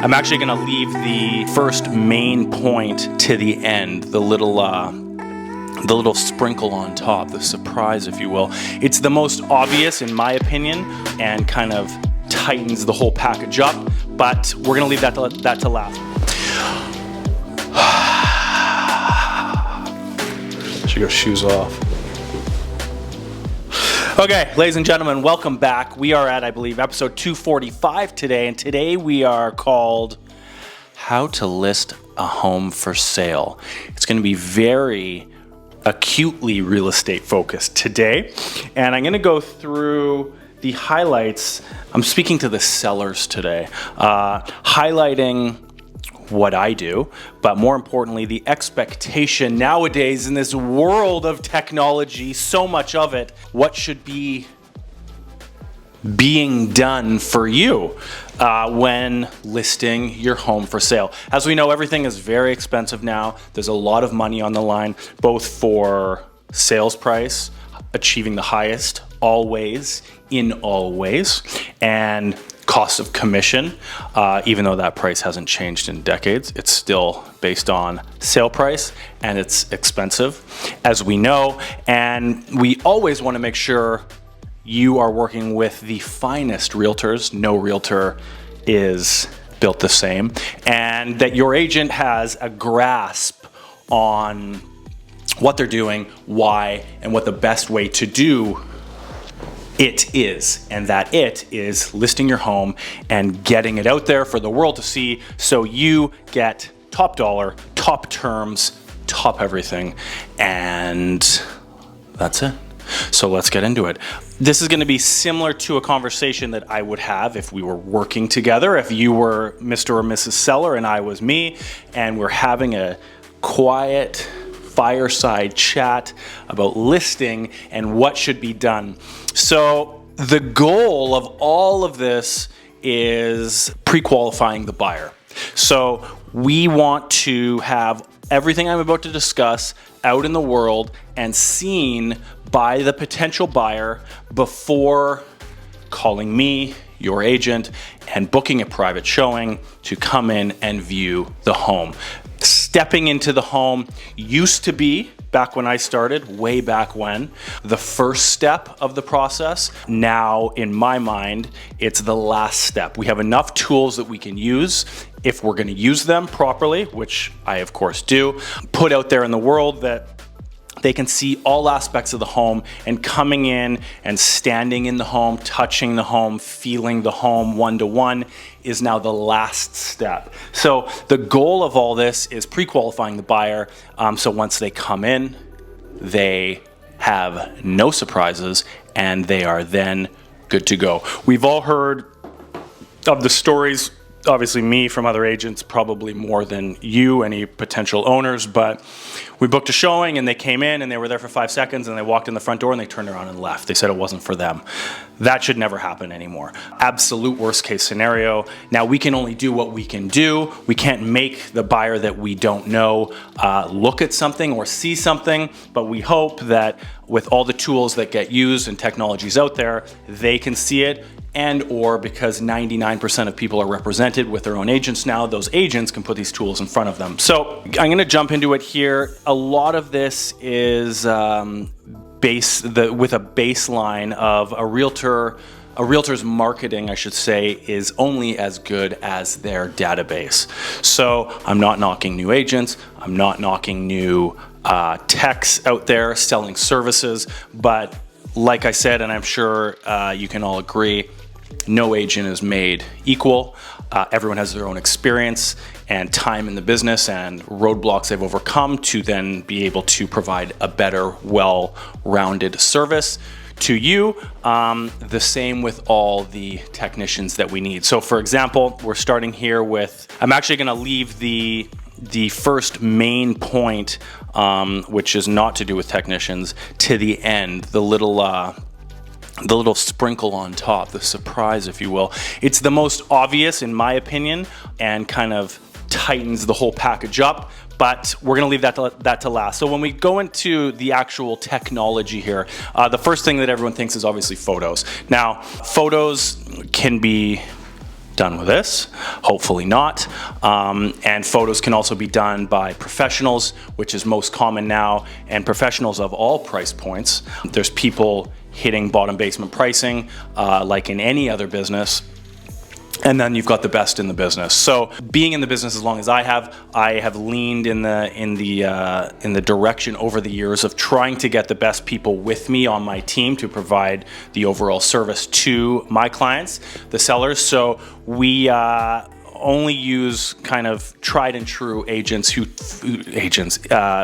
I'm actually going to leave the first main point to the end, the little sprinkle on top, the surprise, if you will. It's the most obvious, in my opinion, and kind of tightens the whole package up, but we're going to leave that to last. Should go shoes off. Okay, ladies and gentlemen, welcome back. We are at, I believe, episode 245 today, and today we are called How to List a Home for Sale. It's going to be very acutely real estate focused today, and I'm going to go through the highlights. I'm speaking to the sellers today, highlighting what I do, but more importantly, the expectation nowadays in this world of technology, so much of it, what should be being done for you when listing your home for sale. As we know, everything is very expensive now. There's a lot of money on the line, both for sales price, achieving the highest always, in all ways, and cost of commission, even though that price hasn't changed in decades, it's still based on sale price and it's expensive, as we know. And we always want to make sure you are working with the finest realtors. No realtor is built the same, and that your agent has a grasp on what they're doing, why, and what the best way to do it is, and that it is listing your home and getting it out there for the world to see, so you get top dollar, top terms, top everything, and that's it. So let's get into it. This is going to be similar to a conversation that I would have if we were working together, if you were Mr. or Mrs. Seller and I was me, and we're having a quiet fireside chat about listing and what should be done. So the goal of all of this is pre-qualifying the buyer. So we want to have everything I'm about to discuss out in the world and seen by the potential buyer before calling me, your agent, and booking a private showing to come in and view the home. Stepping into the home used to be, back when I started, way back when, the first step of the process. Now, in my mind, it's the last step. We have enough tools that we can use, if we're going to use them properly, which I of course do, put out there in the world that they can see all aspects of the home, and coming in and standing in the home, touching the home, feeling the home one-to-one is now the last step. So the goal of all this is pre-qualifying the buyer, so once they come in, they have no surprises and they are then good to go. We've all heard of the stories, obviously me from other agents, probably more than you, any potential owners, but we booked a showing and they came in and they were there for 5 seconds and they walked in the front door and they turned around and left. They said it wasn't for them. That should never happen anymore. Absolute worst case scenario. Now we can only do what we can do. We can't make the buyer that we don't know look at something or see something, but we hope that with all the tools that get used and technologies out there, they can see it, and or because 99% of people are represented with their own agents now, those agents can put these tools in front of them. So I'm going to jump into it here. A lot of this is with a baseline of a realtor's marketing, I should say, is only as good as their database. So I'm not knocking new agents. I'm not knocking new techs out there selling services. But like I said, and I'm sure you can all agree, no agent is made equal. Everyone has their own experience and time in the business and roadblocks they've overcome to then be able to provide a better, well-rounded service to you. The same with all the technicians that we need. So for example, we're starting here with, I'm actually going to leave the first main point, which is not to do with technicians, to the end, the little sprinkle on top, the surprise, if you will. It's the most obvious, in my opinion, and kind of tightens the whole package up, but we're going to leave that to last. So when we go into the actual technology here, the first thing that everyone thinks is obviously photos. Now, photos can be done with this, hopefully not. And photos can also be done by professionals, which is most common now, and professionals of all price points. There's people hitting bottom basement pricing, like in any other business. And then you've got the best in the business. So being in the business as long as I have leaned in the direction over the years of trying to get the best people with me on my team to provide the overall service to my clients, the sellers. So we only use kind of tried and true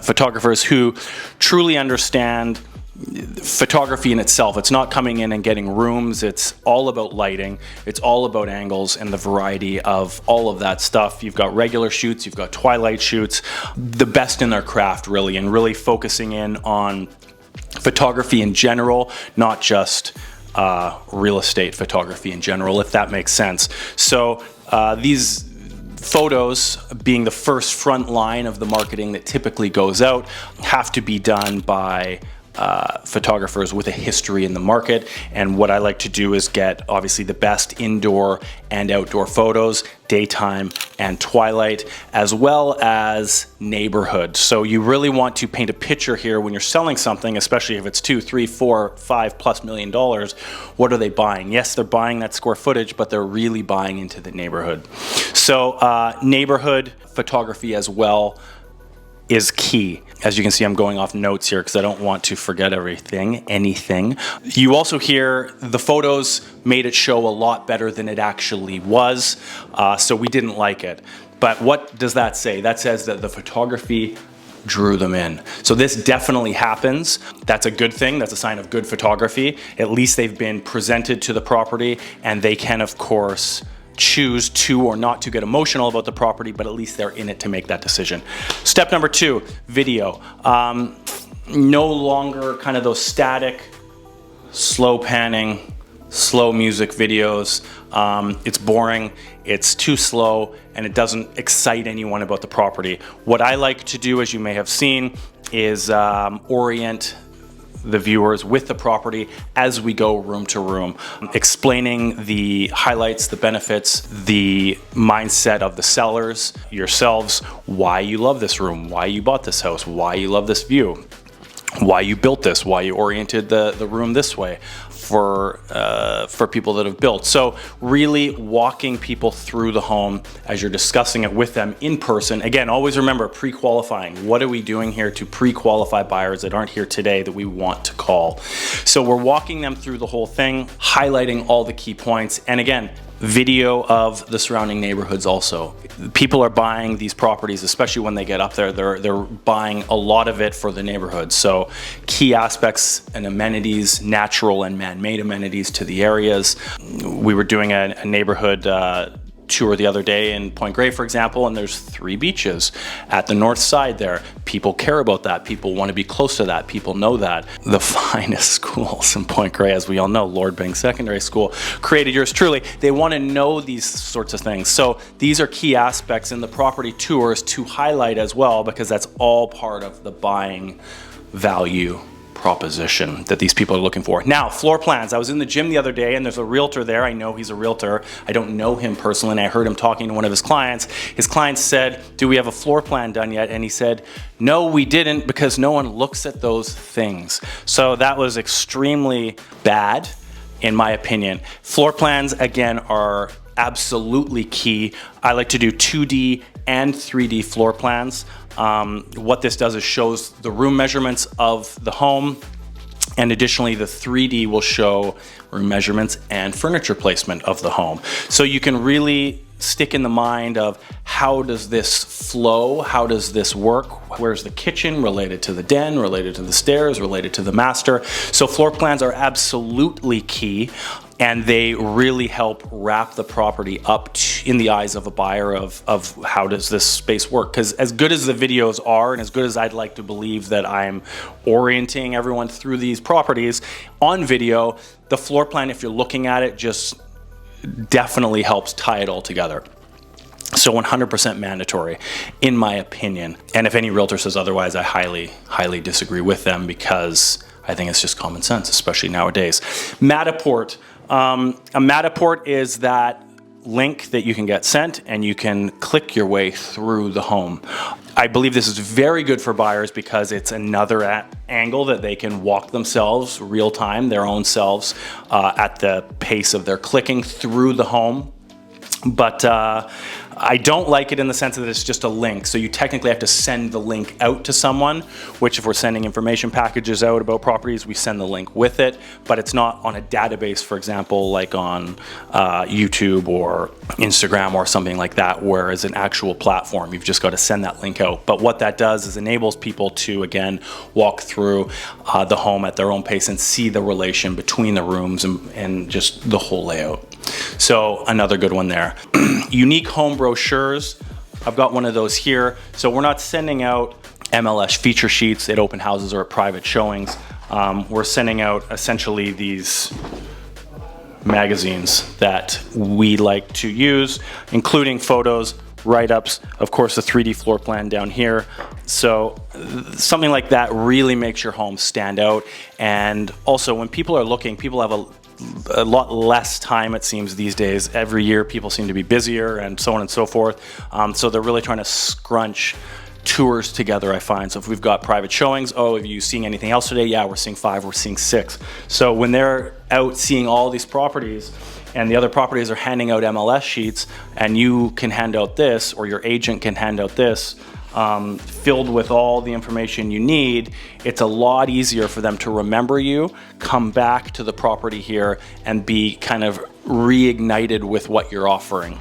photographers who truly understand photography in itself. It's not coming in and getting rooms. It's all about lighting. It's all about angles and the variety of all of that stuff. You've got regular shoots, you've got twilight shoots, the best in their craft really, and really focusing in on photography in general, not just real estate photography in general, if that makes sense. So these photos, being the first front line of the marketing that typically goes out, have to be done by photographers with a history in the market. And what I like to do is get obviously the best indoor and outdoor photos, daytime and twilight, as well as neighborhood. So you really want to paint a picture here when you're selling something, especially if it's $2, $3, $4, $5+ million. What are they buying? Yes, they're buying that square footage, but they're really buying into the neighborhood. So neighborhood photography as well is key. As you can see, I'm going off notes here because I don't want to forget anything. You also hear the photos made it show a lot better than it actually was, so we didn't like it. But what does that say? That says that the photography drew them in. So this definitely happens. That's a good thing. That's a sign of good photography. At least they've been presented to the property, and they can, of course, choose to or not to get emotional about the property, but at least they're in it to make that decision. Step number 2, video. No longer kind of those static, slow panning, slow music videos. It's boring, it's too slow, and it doesn't excite anyone about the property. What I like to do, as you may have seen, is orient the viewers with the property as we go room to room, explaining the highlights, the benefits, the mindset of the sellers, yourselves, why you love this room, why you bought this house, why you love this view, why you built this, why you oriented the room this way for people that have built. So really walking people through the home as you're discussing it with them in person. Again, always remember pre-qualifying. What are we doing here to pre-qualify buyers that aren't here today that we want to call? So we're walking them through the whole thing, highlighting all the key points. And again, video of the surrounding neighborhoods also. People are buying these properties, especially when they get up there, they're buying a lot of it for the neighborhood. So key aspects and amenities, natural and man-made amenities to the areas. We were doing a neighborhood tour the other day in Point Grey, for example, and there's 3 beaches at the north side there. People care about that. People want to be close to that. People know that. The finest schools in Point Grey, as we all know, Lord Byng Secondary School, created yours truly. They want to know these sorts of things. So these are key aspects in the property tours to highlight as well, because that's all part of the buying value proposition that these people are looking for. Now, floor plans. I was in the gym the other day and there's a realtor there. I know he's a realtor. I don't know him personally, and I heard him talking to one of his clients. His client said, "Do we have a floor plan done yet?" And he said, "No, we didn't, because no one looks at those things." So that was extremely bad, in my opinion. Floor plans, again, are absolutely key. I like to do 2D and 3D floor plans. What this does is shows the room measurements of the home, and additionally the 3D will show room measurements and furniture placement of the home. So you can really stick in the mind of how does this flow, how does this work, where's the kitchen related to the den, related to the stairs, related to the master. So floor plans are absolutely key, and they really help wrap the property up in the eyes of a buyer of how does this space work. Because as good as the videos are, and as good as I'd like to believe that I'm orienting everyone through these properties on video, the floor plan, if you're looking at it, just definitely helps tie it all together. So 100% mandatory, in my opinion. And if any realtor says otherwise, I highly disagree with them, because I think it's just common sense, especially nowadays. Matterport. A Matterport is that link that you can get sent, and you can click your way through the home. I believe this is very good for buyers because it's another angle that they can walk themselves real time, their own selves, at the pace of their clicking through the home. But I don't like it in the sense that it's just a link. So you technically have to send the link out to someone, which if we're sending information packages out about properties, we send the link with it, but it's not on a database, for example, like on YouTube or Instagram or something like that, whereas an actual platform, you've just got to send that link out. But what that does is enables people to, again, walk through the home at their own pace and see the relation between the rooms and just the whole layout. So another good one there. Unique home brochures. I've got one of those here. So we're not sending out MLS feature sheets at open houses or at private showings. We're sending out essentially these magazines that we like to use, including photos, write-ups, of course the 3D floor plan down here. So something like that really makes your home stand out. And also when people are looking, people have a lot less time, it seems, these days. Every year people seem to be busier and so on and so forth. So they're really trying to scrunch tours together, I find. So if we've got private showings, oh, have you seen anything else today? Yeah, we're seeing 5, we're seeing 6. So when they're out seeing all these properties and the other properties are handing out MLS sheets, and you can hand out this, or your agent can hand out this, filled with all the information you need, it's a lot easier for them to remember you, come back to the property here, and be kind of reignited with what you're offering.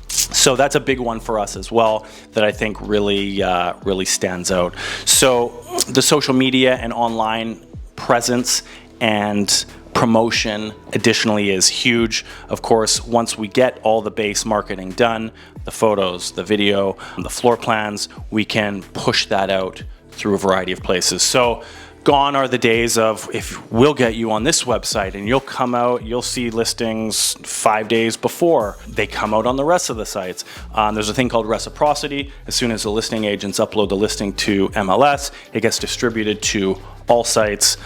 So that's a big one for us as well that I think really stands out. So the social media and online presence and promotion additionally is huge. Of course, once we get all the base marketing done, the photos, the video, the floor plans, we can push that out through a variety of places. So gone are the days of, if we'll get you on this website and you'll come out, you'll see listings 5 days before they come out on the rest of the sites. There's a thing called reciprocity. As soon as the listing agents upload the listing to MLS, it gets distributed to all sites.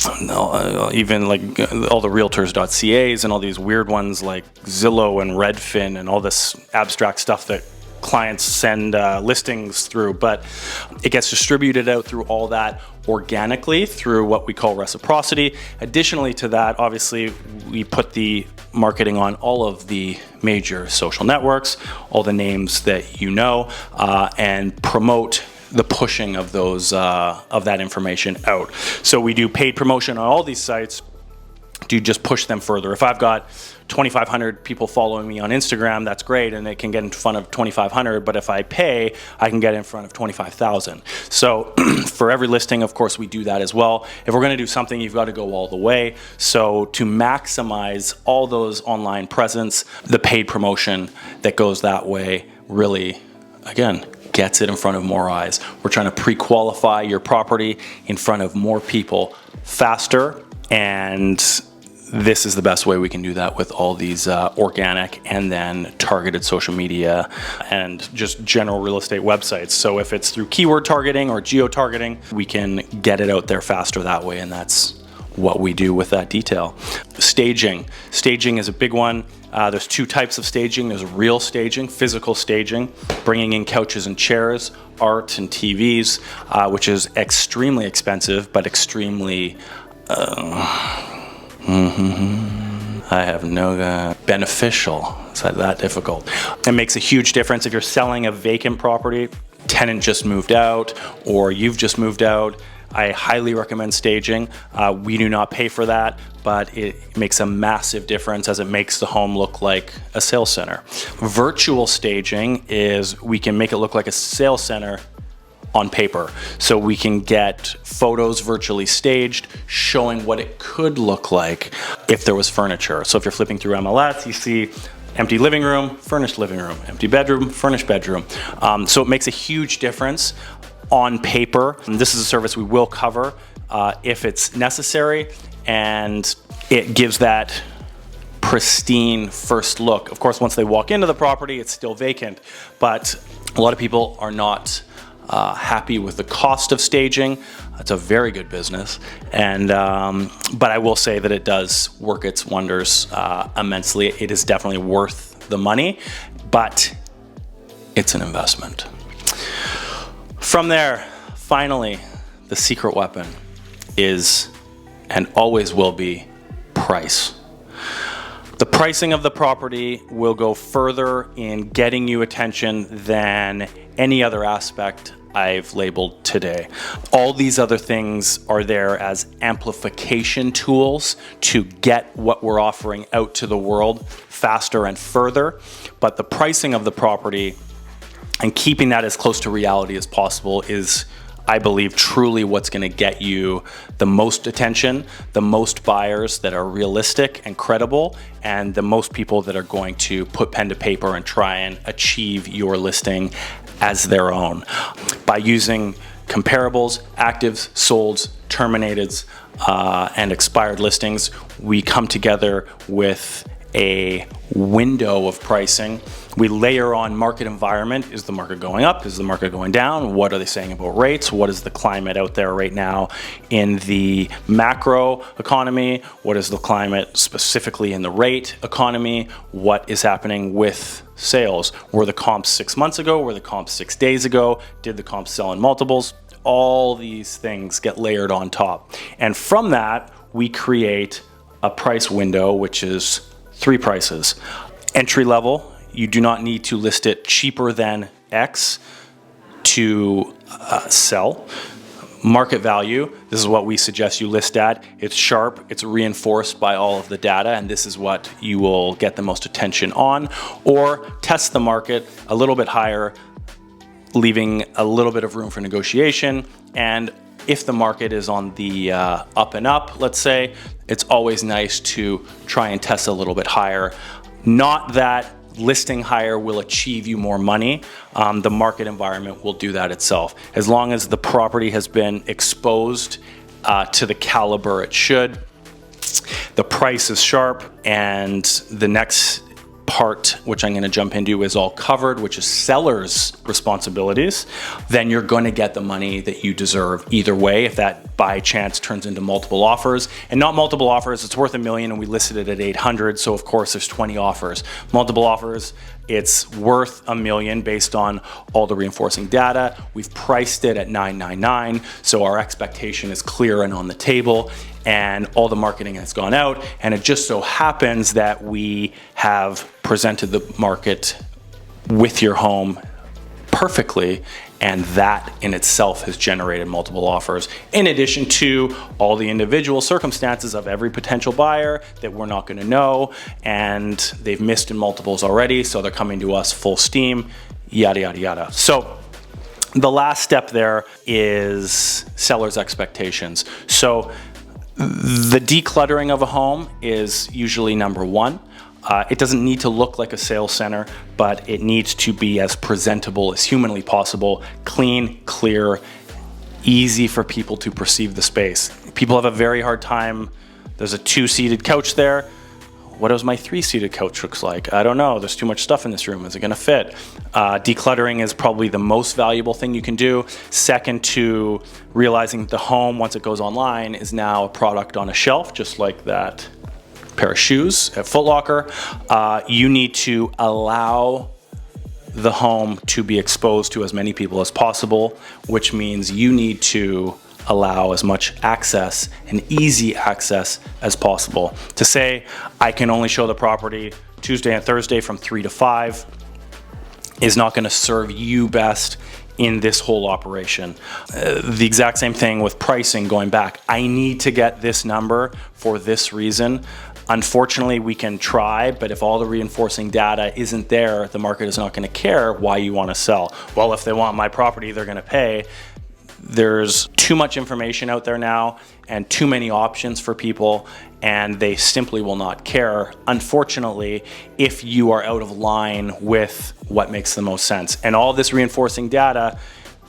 Even like all the Realtors.ca's and all these weird ones like Zillow and Redfin and all this abstract stuff that clients send listings through, but it gets distributed out through all that organically through what we call reciprocity. Additionally to that, obviously, we put the marketing on all of the major social networks, all the names that you know, and promote the pushing of those of that information out. So we do paid promotion on all these sites to just push them further. If I've got 2,500 people following me on Instagram, that's great, and it can get in front of 2,500, but if I pay, I can get in front of 25,000. So for every listing, of course, we do that as well. If we're gonna do something, you've got to go all the way. So to maximize all those online presence, the paid promotion that goes that way really, again, gets it in front of more eyes. We're trying to pre-qualify your property in front of more people faster, and this is the best way we can do that with all these organic and then targeted social media and just general real estate websites. So if it's through keyword targeting or geo-targeting, we can get it out there faster that way, and that's what we do with that detail. Staging. Staging is a big one. There's 2 types of staging. There's real staging, physical staging, bringing in couches and chairs, art and TVs, which is extremely expensive, but extremely, I have no beneficial. It's not that difficult. It makes a huge difference if you're selling a vacant property, tenant just moved out, or you've just moved out. I highly recommend staging. We do not pay for that, but it makes a massive difference as it makes the home look like a sales center. Virtual staging is we can make it look like a sales center on paper. So we can get photos virtually staged showing what it could look like if there was furniture. So if you're flipping through MLS, you see empty living room, furnished living room, empty bedroom, furnished bedroom. So it makes a huge difference on paper. And this is a service we will cover if it's necessary, and it gives that pristine first look. Of course, once they walk into the property, it's still vacant, but a lot of people are not happy with the cost of staging. It's a very good business, and but I will say that it does work its wonders immensely. It is definitely worth the money, but it's an investment. From there, finally, the secret weapon is and always will be price. The pricing of the property will go further in getting you attention than any other aspect I've labeled today. All these other things are there as amplification tools to get what we're offering out to the world faster and further. But the pricing of the property and keeping that as close to reality as possible is, I believe, truly what's going to get you the most attention, the most buyers that are realistic and credible, and the most people that are going to put pen to paper and try and achieve your listing as their own. By using comparables, actives, solds, terminateds, and expired listings, we come together with a window of pricing. We layer on market environment. Is the market going up? Is the market going down? What are they saying about rates? What is the climate out there right now in the macro economy? What is the climate specifically in the rate economy? What is happening with sales? Were the comps 6 months ago? Were the comps 6 days ago? Did the comps sell in multiples? All these things get layered on top. And from that, we create a price window, which is 3 prices. Entry level, you do not need to list it cheaper than X to sell. Market value, this is what we suggest you list at. It's sharp, it's reinforced by all of the data, and this is what you will get the most attention on. Or test the market a little bit higher, leaving a little bit of room for negotiation. And if the market is on the up and up, let's say, it's always nice to try and test a little bit higher. Not that listing higher will achieve you more money. The market environment will do that itself. As long as the property has been exposed to the caliber it should, the price is sharp, and the next part, which I'm going to jump into, is all covered, which is seller's responsibilities, then you're going to get the money that you deserve either way. If that by chance turns into multiple offers, and not multiple offers, it's worth $1 million and we listed it at 800. So of course there's 20 offers. Multiple offers, it's worth $1 million based on all the reinforcing data. We've priced it at $999. So our expectation is clear and on the table, and all the marketing has gone out. And it just so happens that we have presented the market with your home perfectly, and that in itself has generated multiple offers, in addition to all the individual circumstances of every potential buyer that we're not going to know, and they've missed in multiples already, so they're coming to us full steam, yada yada yada. So the last step there is seller's expectations. So the decluttering of a home is usually number one. It doesn't need to look like a sales center, but it needs to be as presentable as humanly possible, clean, clear, easy for people to perceive the space. People have a very hard time. There's a 2-seated couch there. What does my 3-seated couch looks like? I don't know. There's too much stuff in this room. Is it going to fit? Decluttering is probably the most valuable thing you can do. Second to realizing the home, once it goes online, is now a product on a shelf, just like that pair of shoes at Foot Locker. You need to allow the home to be exposed to as many people as possible, which means you need to allow as much access and easy access as possible. To say, I can only show the property Tuesday and Thursday from 3 to 5 is not going to serve you best in this whole operation. The exact same thing with pricing going back. I need to get this number for this reason. Unfortunately, we can try, but if all the reinforcing data isn't there, the market is not going to care why you want to sell. Well, if they want my property, they're going to pay. There's too much information out there now and too many options for people, and they simply will not care, unfortunately, if you are out of line with what makes the most sense. And all this reinforcing data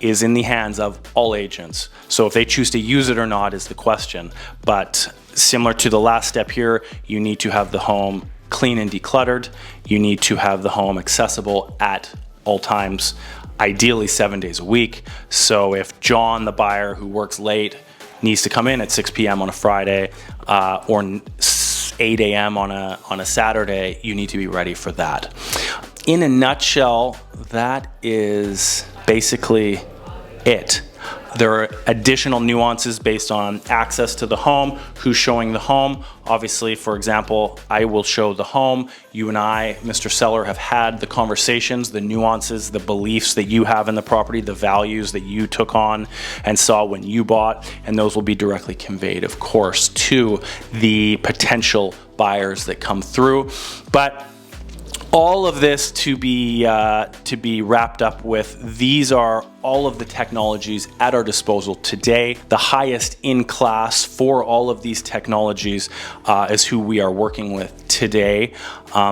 is in the hands of all agents. So if they choose to use it or not is the question. But similar to the last step here, you need to have the home clean and decluttered. You need to have the home accessible at all times, ideally 7 days a week. So if John, the buyer who works late, needs to come in at 6 p.m. on a Friday or 8 a.m. on a Saturday, you need to be ready for that. In a nutshell, that is basically it. There are additional nuances based on access to the home, who's showing the home. Obviously, for example, I will show the home. You and I, Mr. Seller, have had the conversations, the nuances, the beliefs that you have in the property, the values that you took on and saw when you bought, and those will be directly conveyed, of course, to the potential buyers that come through. But all of this to be wrapped up with, these are all of the technologies at our disposal today. The highest in class for all of these technologies is who we are working with today.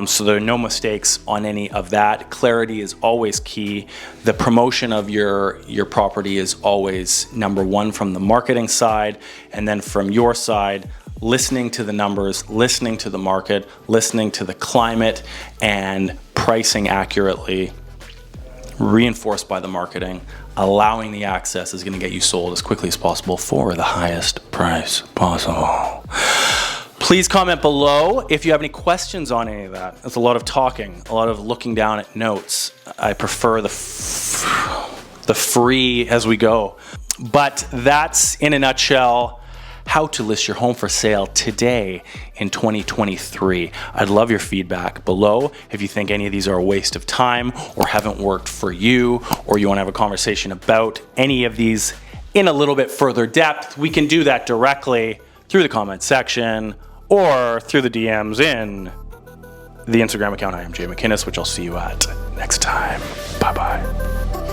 So there are no mistakes on any of that. Clarity is always key. The promotion of your property is always number one from the marketing side, and then from your side, listening to the numbers, listening to the market, listening to the climate, and pricing accurately, reinforced by the marketing, allowing the access is going to get you sold as quickly as possible for the highest price possible. Please comment below if you have any questions on any of that. It's a lot of talking, a lot of looking down at notes. I prefer the free as we go. But that's, in a nutshell, how to list your home for sale today in 2023. I'd love your feedback below. If you think any of these are a waste of time or haven't worked for you, or you want to have a conversation about any of these in a little bit further depth, we can do that directly through the comment section or through the DMs in the Instagram account. I am Jay McInnes, which I'll see you at next time. Bye-bye.